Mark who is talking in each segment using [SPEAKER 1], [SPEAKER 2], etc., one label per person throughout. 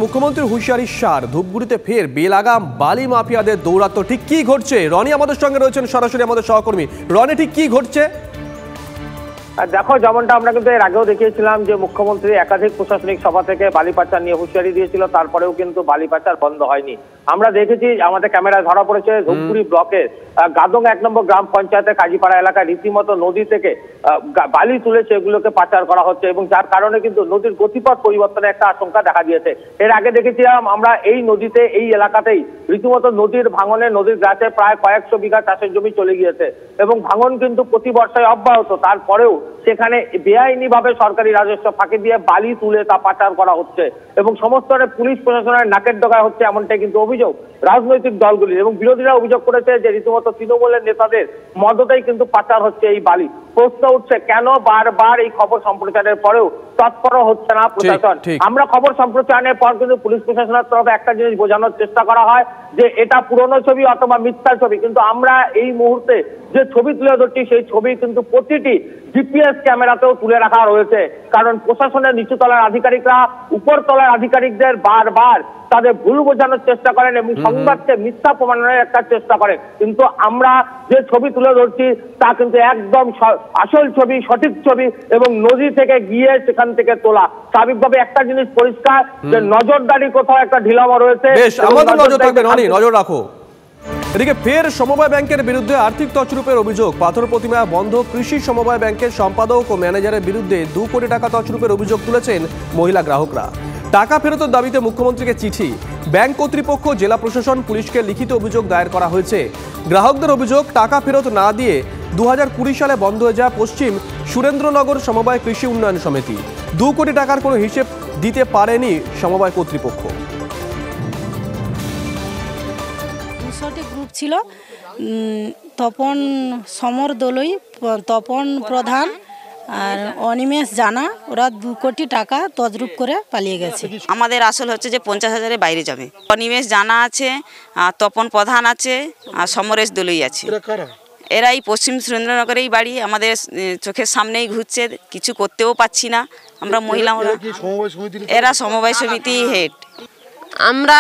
[SPEAKER 1] মুখ্যমন্ত্রীর হুঁশিয়ারির সার, ধূপগুড়িতে ফের বেলাগাম বালি মাফিয়াদের দৌরাত্ম্য। ঠিক কি ঘটছে? রনি আমাদের সঙ্গে রয়েছেন সরাসরি, আমাদের সহকর্মী। রনি, ঠিক কি ঘটছে?
[SPEAKER 2] দেখো, যেমনটা আমরা কিন্তু এর আগেও দেখিয়েছিলাম যে মুখ্যমন্ত্রী একাধিক প্রশাসনিক সভা থেকে বালি পাচার নিয়ে হুঁশিয়ারি দিয়েছিল, তারপরেও কিন্তু বালি পাচার বন্ধ হয়নি। আমরা দেখেছি, আমাদের ক্যামেরায় ধরা পড়েছে ধূপগুড়ি ব্লকের গাদং 1 নম্বর গ্রাম পঞ্চায়েতের কাজীপাড়া এলাকায় রীতিমতো নদী থেকে বালি তুলে সেগুলোকে পাচার করা হচ্ছে, এবং যার কারণে কিন্তু নদীর গতিপথ পরিবর্তনের একটা আশঙ্কা দেখা দিয়েছে। এর আগে দেখেছিলাম আমরা এই নদীতে, এই এলাকাতেই রীতিমতো নদীর ভাঙনে, নদীর গাছে প্রায় কয়েকশো বিঘা চাষের জমি চলে গিয়েছে, এবং ভাঙন কিন্তু প্রতি বর্ষায় অব্যাহত। তারপরেও সেখানে বেআইনি ভাবে সরকারি রাজস্ব ফাঁকি দিয়ে বালি তুলে তা পাচার করা হচ্ছে, এবং সমস্ত পুলিশ প্রশাসনের নাকের ডগায় হচ্ছে, এমনটাই কিন্তু অভিযোগ রাজনৈতিক দলগুলির। এবং বিরোধীরা অভিযোগ করেছে যে রীতিমতো তৃণমূলের নেতাদের মদতেই কিন্তু পাচার হচ্ছে এই বালি। প্রশ্ন উঠছে, কেন বারবার এই খবর সম্প্রচারের পরেও তৎপর হচ্ছে না প্রশাসন? আমরা খবর সম্প্রচারের পর কিন্তু পুলিশ প্রশাসনের তরফে একটা জিনিস বোঝানোর চেষ্টা করা হয় যে এটা পুরনো ছবি অথবা মিথ্যা ছবি, কিন্তু আমরা এই মুহূর্তে যে ছবি তুলে ধরছি সেই ছবি কিন্তু প্রতিটি জিপিএস ক্যামেরাতেও তুলে রাখা রয়েছে, কারণ প্রশাসনের নিচু তলার আধিকারিকরা উপর তলার আধিকারিকদের বারবার তাদের ভুল বোঝানোর চেষ্টা করেন এবং সংবাদকে মিথ্যা প্রমাণের একটা চেষ্টা করেন। কিন্তু আমরা যে ছবি তুলে ধরছি তা কিন্তু একদম আসল ছবি, সঠিক ছবি, এবং নদী থেকে গিয়ে সেখান থেকে তোলা। স্বাভাবিকভাবে একটা জিনিস পরিষ্কার যে নজরদারি কোথাও একটা ঢিলামা রয়েছে।
[SPEAKER 1] আমাদের নজর থাকবে, নজর রাখো। এদিকে ফের সমবায় ব্যাংকের বিরুদ্ধে আর্থিক তছরূপের অভিযোগ। পাথর প্রতিমা বন্ধ কৃষি সমবায় ব্যাংকের সম্পাদক ও ম্যানেজারের বিরুদ্ধে 2 কোটি টাকা তছরূপের অভিযোগ তুলেছেন মহিলা গ্রাহকরা। টাকা ফেরতের দাবিতে মুখ্যমন্ত্রীকে চিঠি, ব্যাংক কর্তৃপক্ষ, জেলা প্রশাসন, পুলিশকে লিখিত অভিযোগ দায়ের করা হয়েছে। গ্রাহকদের অভিযোগ, টাকা ফেরত না দিয়ে 2020 সালে বন্ধ হয়ে যায় পশ্চিম সুরেন্দ্রনগর সমবায় কৃষি উন্নয়ন সমিতি। 2 কোটি টাকার কোনো হিসেব দিতে পারেনি সমবায় কর্তৃপক্ষ।
[SPEAKER 3] গ্রুপ ছিল, তপন সমর দলই, তপন প্রধান আর অনিমেষ জানা, ওরা 2 কোটি টাকা তজরুপ করে পালিয়ে গেছে।
[SPEAKER 4] আমাদের আসল হচ্ছে যে 50,000-এর বাইরে যাবে। অনিমেষ জানা আছে, তপন প্রধান আছে, আর সমরেশ দলই আছে। এরাই পশ্চিম সুরেন্দ্রনগরেই বাড়ি, আমাদের চোখের সামনেই ঘুরছে, কিছু করতেও পাচ্ছি না আমরা মহিলা। এরা সমবায় সমিতি হেড।
[SPEAKER 5] আমরা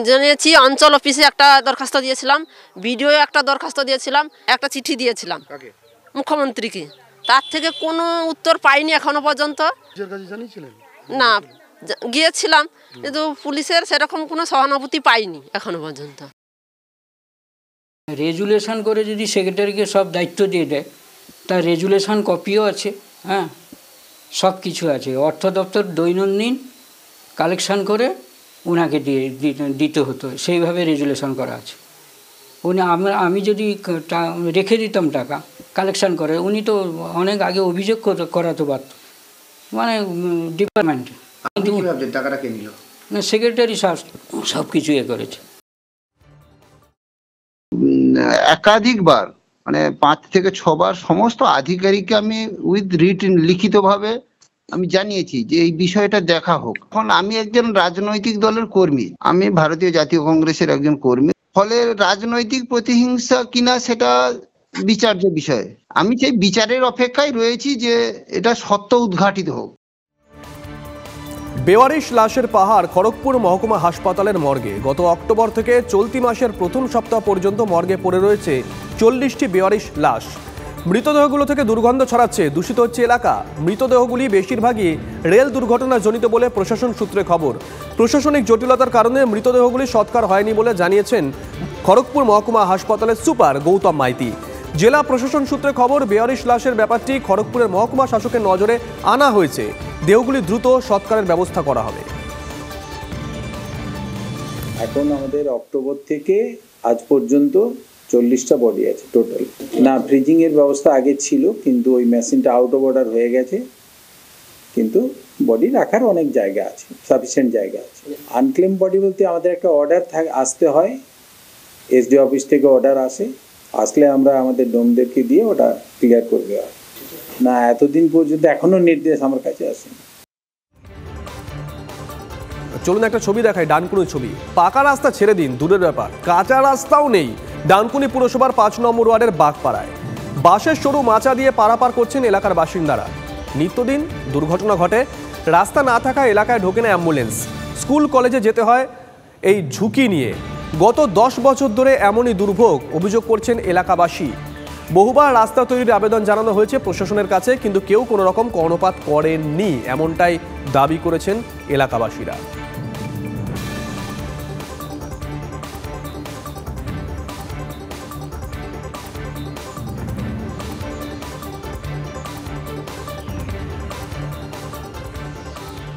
[SPEAKER 5] জেনেছি অঞ্চল অফিসে একটা দরখাস্ত দিয়েছিলাম, বিডিও একটা দরখাস্ত দিয়েছিলাম, একটা চিঠি দিয়েছিলাম মুখ্যমন্ত্রীকে। তার থেকে কোনো উত্তর পাইনি এখনো পর্যন্ত। না, গিয়েছিলাম কিন্তু পুলিশের সেরকম কোনো সহানুভূতি পাইনি এখনো পর্যন্ত।
[SPEAKER 6] রেজুলেশন করে যদি সেক্রেটারিকে সব দায়িত্ব দিয়ে দেয়, তার রেজুলেশন কপিও আছে, হ্যাঁ, সব কিছু আছে। অর্থ দপ্তর দৈনন্দিন কালেকশন করে ওনাকে দিতে হতো, সেইভাবে রেজুলেশন করা আছে। আমি যদি রেখে দিতাম টাকা কালেকশন করে, উনি তো অনেক আগে অভিযোগ করাতে পারত, মানে ডিপার্টমেন্টে।
[SPEAKER 7] টাকাটা কে নিল?
[SPEAKER 6] না, সেক্রেটারি সব কিছু করেছে।
[SPEAKER 7] একাধিকবার, মানে 5 থেকে 6 বার সমস্ত আধিকারিককে আমি উইথ রিটেন লিখিতভাবে আমি জানিয়েছি যে এই বিষয়টা দেখা হোক। এখন আমি একজন রাজনৈতিক দলের কর্মী, আমি ভারতীয় জাতীয় কংগ্রেসের একজন কর্মী, ফলে রাজনৈতিক প্রতিহিংসা কিনা সেটা বিচার্য বিষয়। আমি সেই বিচারের অপেক্ষায় রয়েছি যে এটা সত্য উদ্ঘাটিত হোক।
[SPEAKER 1] বেওয়ারিশ লাশের পাহাড় খড়গপুর মহকুমা হাসপাতালের মর্গে। গত অক্টোবর থেকে চলতি মাসের প্রথম সপ্তাহ পর্যন্ত মর্গে পড়ে রয়েছে 40টি বেওয়ারিশ লাশ। মৃতদেহগুলো থেকে দুর্গন্ধ ছড়াচ্ছে, দূষিত হচ্ছে এলাকা। মৃতদেহগুলি বেশিরভাগই রেল দুর্ঘটনাজনিত বলে প্রশাসন সূত্রে খবর। প্রশাসনিক জটিলতার কারণে মৃতদেহগুলি সৎকার হয়নি বলে জানিয়েছেন খড়গপুর মহকুমা হাসপাতালের সুপার গৌতম মাইতি। জেলা প্রশাসন সূত্রে খবর, বেওয়ারিশ লাশের ব্যাপারটি খড়গপুরের মহকুমা শাসকের নজরে আনা হয়েছে। দেহগুলি দ্রুত সৎকারের ব্যবস্থা করা হবে।
[SPEAKER 8] এখন আমাদের অক্টোবর থেকে আজ পর্যন্ত 40টা বডি আছে টোটাল। না, ফ্রিজিং এর ব্যবস্থা আগে ছিল, কিন্তু ওই মেশিনটা আউট অফ অর্ডার হয়ে গেছে, কিন্তু বডি রাখার অনেক জায়গা আছে, সাফিসিয়েন্ট জায়গা আছে। আনক্লেম বডি বলতে আমাদের একটা অর্ডার আসতে হয়, এসডি অফিস থেকে অর্ডার আসলে আমরা আমাদের ডোমদেরকে দিয়ে ওটা ক্লিয়ার করে দেওয়া। না, এতদিন পর্যন্ত এখনো নির্দেশ আমার কাছে আসেনি।
[SPEAKER 1] চলুন একটা ছবি দেখাই, ডানকুনির ছবি। পাকা রাস্তা ছেড়ে দিন, দূরের ব্যাপার, কাঁচা রাস্তাও নেই ডানকুনি পুরসভার 5 নম্বর ওয়ার্ডের বাগপাড়ায়। বাঁশের সরু মাচা দিয়ে পারাপার করছেন এলাকার বাসিন্দারা। নিত্যদিন দুর্ঘটনা ঘটে, রাস্তা না থাকা এলাকায় ঢোকে না অ্যাম্বুলেন্স। স্কুল কলেজে যেতে হয় এই ঝুঁকি নিয়ে। গত 10 বছর ধরে এমনই দুর্ভোগ অভিযোগ করছেন এলাকাবাসী। বহুবার রাস্তা তৈরির আবেদন জানানো হয়েছে প্রশাসনের কাছে, কিন্তু কেউ কোনো রকম কর্ণপাত করেননি, এমনটাই দাবি করেছেন এলাকাবাসীরা।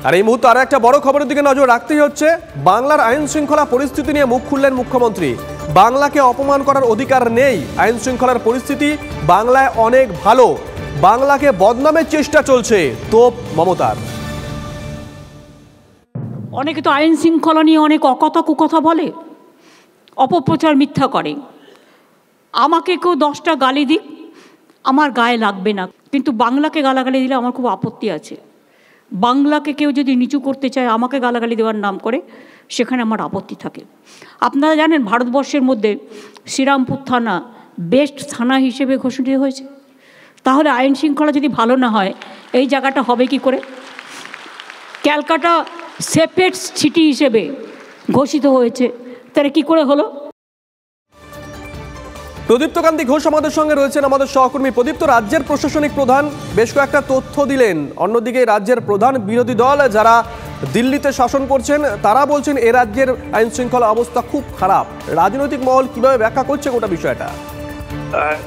[SPEAKER 1] আর এই মুহূর্তে আরো একটা বড় খবরের দিকে নজর রাখতেই হচ্ছে। বাংলার আইন শৃঙ্খলা পরিস্থিতি নিয়ে মুখ খুললেন মুখ্যমন্ত্রী। বাংলাকে অপমান করার অধিকার নেই, আইন শৃঙ্খলার পরিস্থিতি বাংলায় অনেক ভালো, বাংলাকে বদনামের চেষ্টা চলছে, তোপ মমতার।
[SPEAKER 9] অনেকে তো আইন শৃঙ্খলা নিয়ে অনেক অকথা কুকথা বলে, অপপ্রচার মিথ্যা করে। আমাকে কেউ 10টা গালি দিক, আমার গায়ে লাগবে না, কিন্তু বাংলাকে গালাগালি দিলে আমার খুব আপত্তি আছে। বাংলাকে কেউ যদি নিচু করতে চায়, আমাকে গালাগালি দেওয়ার নাম করে, সেখানে আমার আপত্তি থাকে। আপনারা জানেন ভারতবর্ষের মধ্যে শ্রীরামপুর থানা বেস্ট থানা হিসেবে ঘোষিত হয়েছে। তাহলে আইন শৃঙ্খলা যদি ভালো না হয়, এই জায়গাটা হবে কি করে? ক্যালকাটা সেফেস্ট সিটি হিসেবে ঘোষিত হয়েছে, তাহলে কি করে হলো?
[SPEAKER 1] প্রদীপ্ত কান্তি ঘোষ আমাদের সঙ্গে রয়েছেন, আমাদের সহকর্মী। প্রদীপ্ত, রাজ্যের প্রশাসনিক প্রধান বেশ কয়েকটা তথ্য দিলেন। অন্যদিকে রাজ্যের প্রধান বিরোধী দল যারা দিল্লিতে শাসন করছেন, তারা বলছেন এ রাজ্যের আইন শৃঙ্খলা অবস্থা খুব খারাপ। রাজনৈতিক মহল কিভাবে ব্যাখ্যা করছে গোটা বিষয়টা?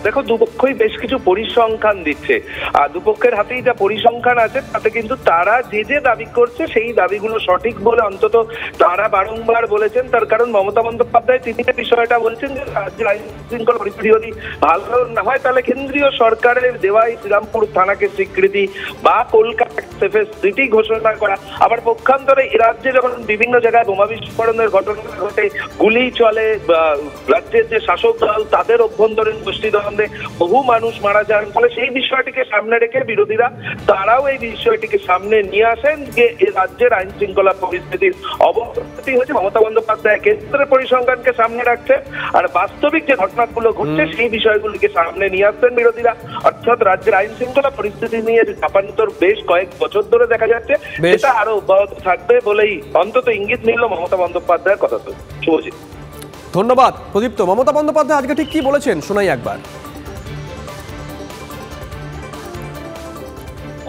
[SPEAKER 10] দেখো, দুপক্ষই বেশ কিছু পরিসংখ্যান দিচ্ছে, আর দুপক্ষের হাতেই যা পরিসংখ্যান আছে তাতে কিন্তু তারা যে যে দাবি করছে সেই দাবিগুলো সঠিক বলে অন্তত তারা বারংবার বলেছেন। তার কারণ মমতা বন্দ্যোপাধ্যায় তিনি বিষয়টা বলছেন যে রাজ্যের আইন শৃঙ্খলা পরিস্থিতি যদি ভালো না হয়, তাহলে কেন্দ্রীয় সরকারের দেওয়াই শ্রীরামপুর থানাকে স্বীকৃতি বা কলকাতা সেফেস্ট সিটি ঘোষণা করা। আবার পক্ষান্তরে রাজ্যে যখন বিভিন্ন জায়গায় বোমা বিস্ফোরণের ঘটনা ঘটে, গুলি চলে, রাজ্যের যে শাসক দল তাদের অভ্যন্তরীণ গোষ্ঠীদ্বন্দ্বে বহু মানুষ মারা যান, ফলে সেই বিষয়টিকে সামনে রেখে বিরোধীরা তারাও এই বিষয়টিকে সামনে নিয়ে আসেন যে রাজ্যের আইন শৃঙ্খলা পরিস্থিতির অবনতি হয়েছে। মমতা বন্দ্যোপাধ্যায় কেন্দ্রের পরিসংখ্যানকে সামনে রাখছে, আর বাস্তবিক যে ঘটনাগুলো ঘটছে সেই বিষয়গুলিকে সামনে নিয়ে আসছেন বিরোধীরা। অর্থাৎ রাজ্যের আইন শৃঙ্খলা পরিস্থিতি নিয়ে চাপান্তর বেশ কয়েক বছর ধরে দেখা যাচ্ছে, এটা আরো অব্যাহত থাকবে বলেই অন্তত ইঙ্গিত নিল মমতা বন্দ্যোপাধ্যায়ের কথা। তো শুভজিৎ,
[SPEAKER 1] ধন্যবাদ প্রদীপ্ত। মমতা বন্দ্যোপাধ্যায় আজকে ঠিক কি বলেছেন শোনাই একবার।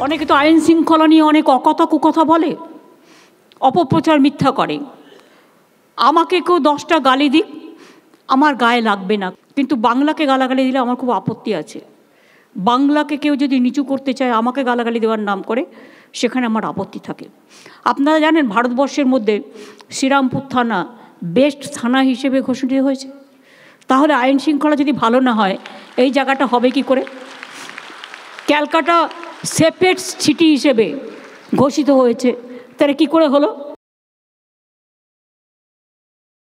[SPEAKER 9] অনেকে তো আইন শৃঙ্খলা নিয়ে অনেক অকথা কুকথা বলে, অপপ্রচার মিথ্যা করে। আমাকে কেউ 10টা গালি দিক, আমার গায়ে লাগবে না, কিন্তু বাংলাকে গালাগালি দিলে আমার খুব আপত্তি আছে। বাংলাকে কেউ যদি নিচু করতে চায়, আমাকে গালাগালি দেওয়ার নাম করে, সেখানে আমার আপত্তি থাকে। আপনারা জানেন ভারতবর্ষের মধ্যে শ্রীরামপুর থানা বেস্ট থানা হিসেবে ঘোষিত হয়েছে। তাহলে আইন শৃঙ্খলা যদি ভালো না হয়, এই জায়গাটা হবে কি করে? ক্যালকাটা সেফেস্ট সিটি হিসেবে ঘোষিত হয়েছে, তাহলে কি করে হলো?